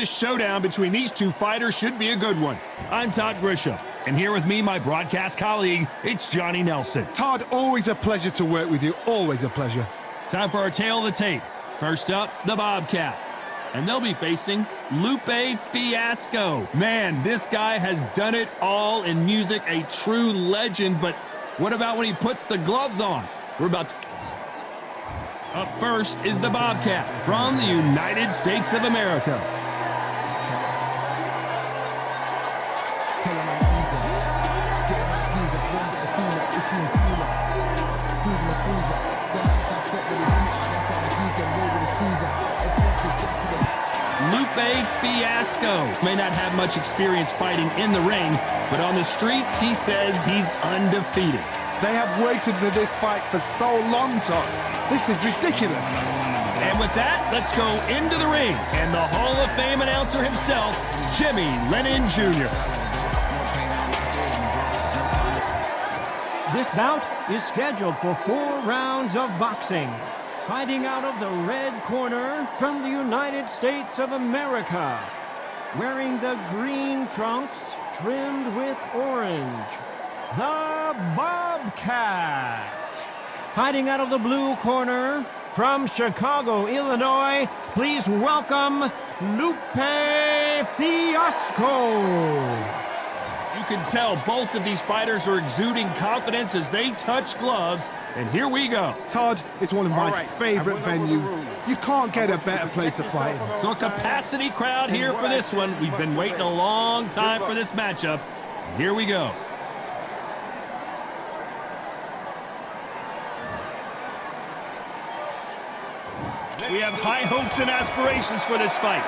this showdown between these two fighters should be a good one. I'm Todd Grisham, and here with me, my broadcast colleague, it's Johnny Nelson. Todd, always a pleasure to work with you, always a pleasure. Time for our tale of the tape. First up, the Bobcat. And they'll be facing Lupe Fiasco. Man, this guy has done it all in music, a true legend, but what about when he puts the gloves on? We're about to... Up first is the Bobcat from the United States of America. Lupe Fiasco may not have much experience fighting in the ring, but on the streets, he says he's undefeated. They have waited for this fight for so long, Todd. This is ridiculous. And with that, let's go into the ring. And the Hall of Fame announcer himself, Jimmy Lennon Jr. This bout is scheduled for 4 rounds of boxing. Fighting out of the red corner from the United States of America. Wearing the green trunks trimmed with orange. The Bobcat. Fighting out of the blue corner from Chicago, Illinois, please welcome Lupe Fiasco. You can tell both of these fighters are exuding confidence as they touch gloves, and here we go. Todd, it's one of my favorite venues. You can't get a better place to fight. So a capacity crowd here for this one. We've been waiting a long time for this matchup, and here we go. We have high hopes and aspirations for this fight.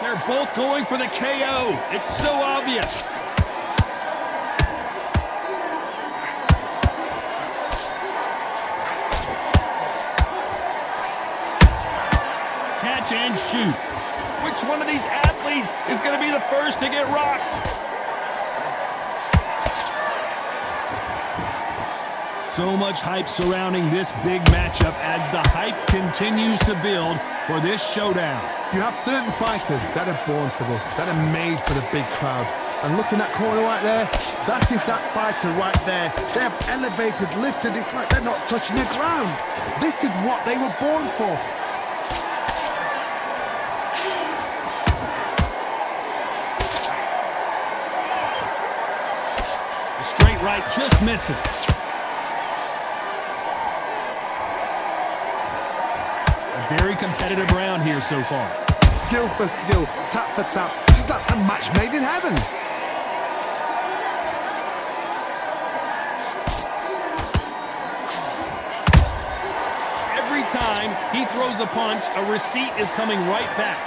They're both going for the KO. It's so obvious. Catch and shoot. Which one of these athletes is going to be the first to get rocked? So much hype surrounding this big matchup as the hype continues to build for this showdown. You have certain fighters that are born for this, that are made for the big crowd. And look in that corner right there, that is that fighter right there. They have elevated, lifted, it's like they're not touching the ground. This is what they were born for. The straight right just misses. Very competitive round here so far. Skill for skill, tap for tap. Just like a match made in heaven. Every time he throws a punch, a receipt is coming right back.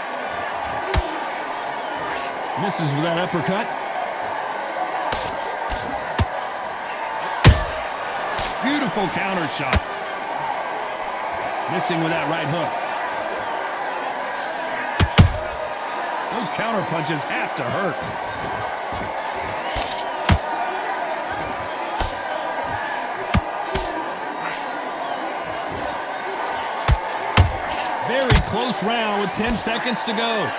Misses with that uppercut. Beautiful counter shot. Missing with that right hook. Those counter punches have to hurt. Very close round with 10 seconds to go.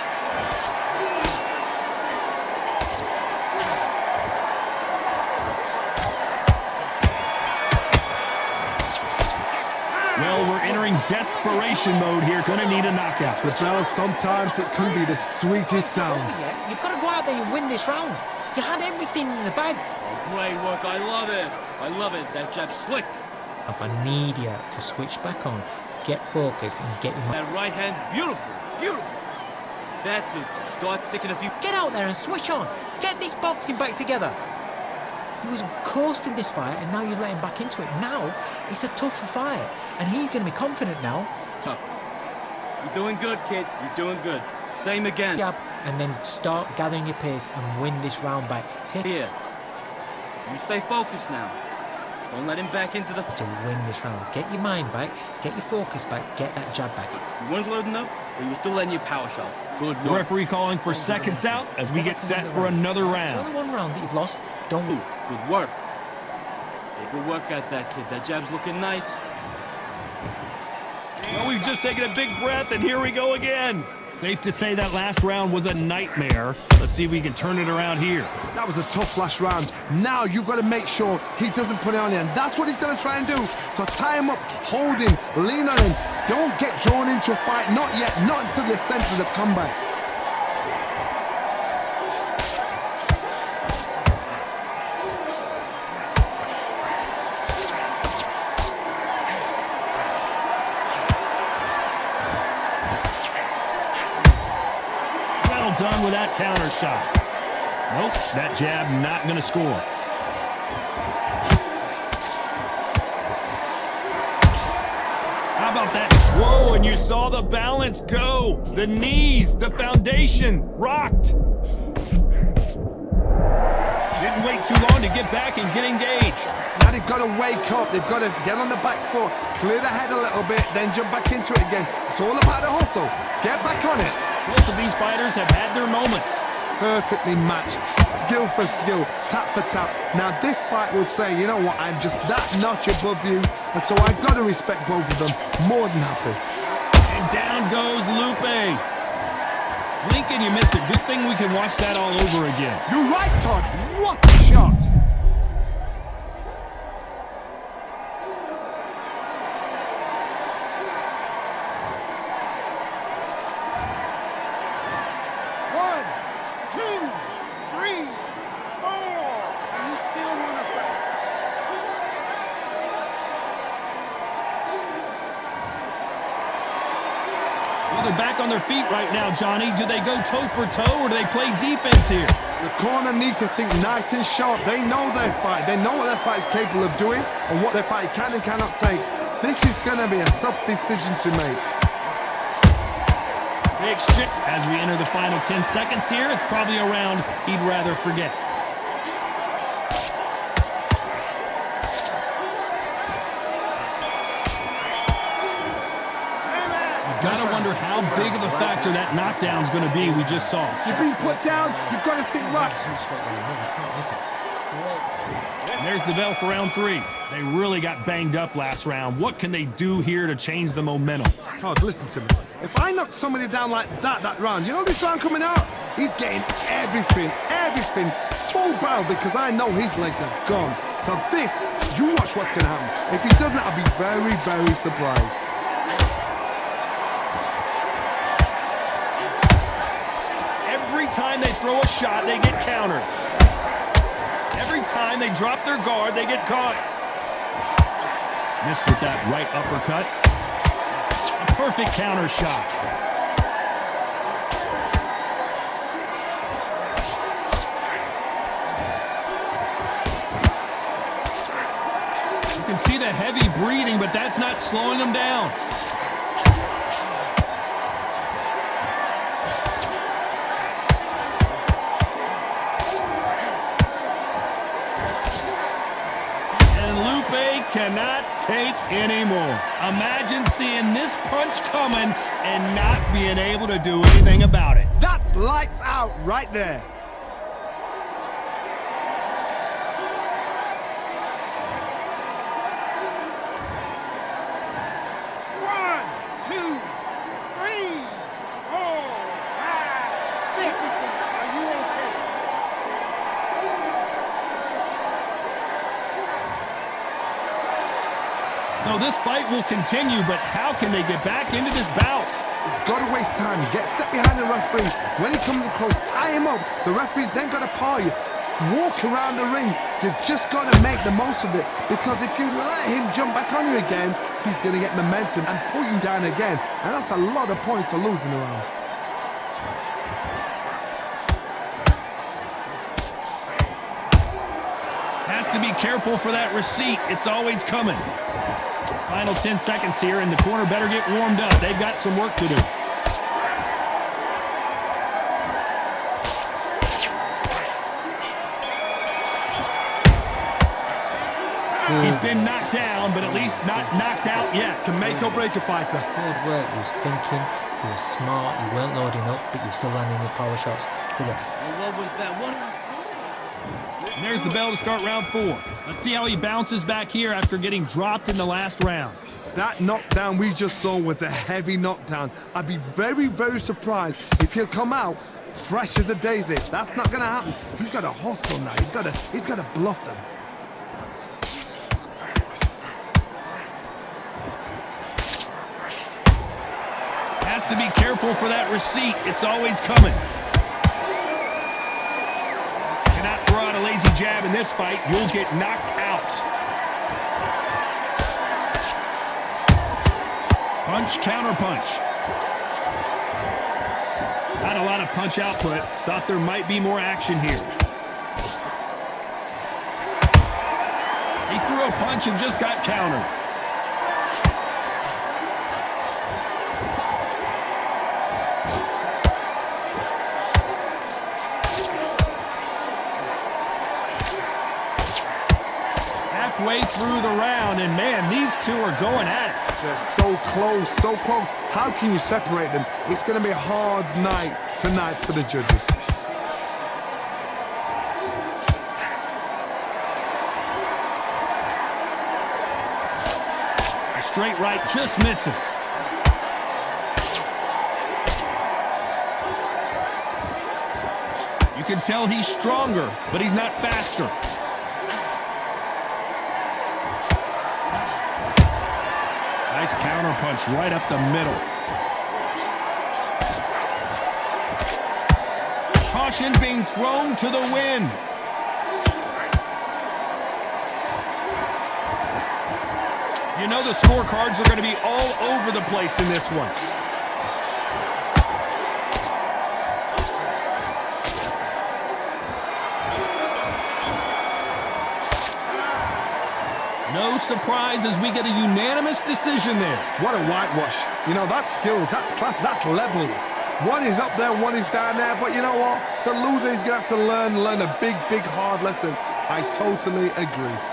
Well, we're entering desperation mode here. Gonna need a knockout. The bell, sometimes it can be the sweetest sound. You've got to go out there and win this round. You had everything in the bag. Oh, great work. I love it. I love it. That jab's slick. If I need you to switch back on, get focused and get your That right hand's beautiful. Beautiful. That's it. Start sticking a few... Get out there and switch on. Get this boxing back together. He was coasting this fight, and now you've let him back into it. Now, it's a tougher fight, and he's going to be confident now. Huh. You're doing good, kid. You're doing good. Same again. Jab, and then start gathering your pace and win this round back. Take Here. You stay focused now. Don't let him back into the... to win this round. Get your mind back, get your focus back, get that jab back. You weren't loading up, but you were still letting your power show. Good The work. referee calling for seconds out as we get set for another It's round. only one round that you've lost. Don't Ooh, good work. Hey, good work out that kid. That jab's looking nice. Well, we've just taken a big breath, and here we go again. Safe to say that last round was a nightmare. Let's see if we can turn it around here. That was a tough last round. Now you've got to make sure he doesn't put it on you, and that's what he's going to try and do. So tie him up, hold him, lean on him. Don't get drawn into a fight, not yet, not until your senses have come back. Well done with that counter shot. Nope, that jab not going to score. How about that? Whoa, and you saw the balance go. The knees, the foundation, rocked. Didn't wait too long to get back and get engaged. Now they've got to wake up. They've got to get on the back foot, clear the head a little bit, then jump back into it again. It's all about the hustle. Get back on it. Both of these fighters have had their moments. Perfectly matched, skill for skill, tap for tap. Now this fight will say, you know what, I'm just that notch above you, and so I've got to respect both of them. More than happy. And down goes Lupe. Lincoln, you miss it. Good thing we can watch that all over again. You're right, Todd. What a shot. Well, they're back on their feet right now, Johnny. Do they go toe for toe or do they play defense here? The corner need to think nice and sharp. They know their fight. They know what their fight is capable of doing and what their fight can and cannot take. This is going to be a tough decision to make. Big shit. As we enter the final 10 seconds here, it's probably a round he'd rather forget. Gotta wonder how big of a factor that knockdown's gonna be we just saw. You're being put down, you've got to think right. And there's the bell for round 3. They really got banged up last round. What can they do here to change the momentum? Todd, listen to me. If I knock somebody down like that round, you know this round coming out? He's getting everything, full barrel, because I know his legs are gone. So this, you watch what's gonna happen. If he doesn't, I'll be very, very surprised. Every time they throw a shot, they get countered. Every time they drop their guard, they get caught. Missed with that right uppercut. A perfect counter shot. You can see the heavy breathing, but that's not slowing them down. Cannot take anymore. Imagine seeing this punch coming and not being able to do anything about it. That's lights out right there. So this fight will continue, but how can they get back into this bout? He's got to waste time. Get step behind the referee. When he comes close, tie him up. The referee's then got to paw you. Walk around the ring. You've just got to make the most of it, because if you let him jump back on you again, he's going to get momentum and pull you down again. And that's a lot of points to lose in a round. Has to be careful for that receipt. It's always coming. Final 10 seconds here, and the corner better get warmed up. They've got some work to do. He's been knocked down, but at least not knocked out yet. Can make or break a fighter. Good work. He was thinking, he was smart, he weren't loading up, but he was still landing with power shots. Good work. What was that? What? And there's the bell to start round 4. Let's see how he bounces back here after getting dropped in the last round. That knockdown we just saw was a heavy knockdown. I'd be very, very surprised if he'll come out fresh as a daisy. That's not gonna happen. He's got to hustle now. He's got to bluff them. Has to be careful for that receipt. It's always coming. Cannot throw out a lazy jab in this fight. You'll get knocked out. Punch, counter punch. Not a lot of punch output. Thought there might be more action here. He threw a punch and just got countered. Halfway through the round, and man, these two are going at it. They're so close, so close. How can you separate them? It's going to be a hard night tonight for the judges. A straight right just misses. You can tell he's stronger, but he's not faster. Nice counter punch right up the middle. Caution being thrown to the wind. You know the scorecards are going to be all over the place in this one. No surprise as we get a unanimous decision there. What a whitewash. You know, that's skills, that's class, that's levels. One is up there, one is down there, but you know what? The loser is going to have to learn a big, big, hard lesson. I totally agree.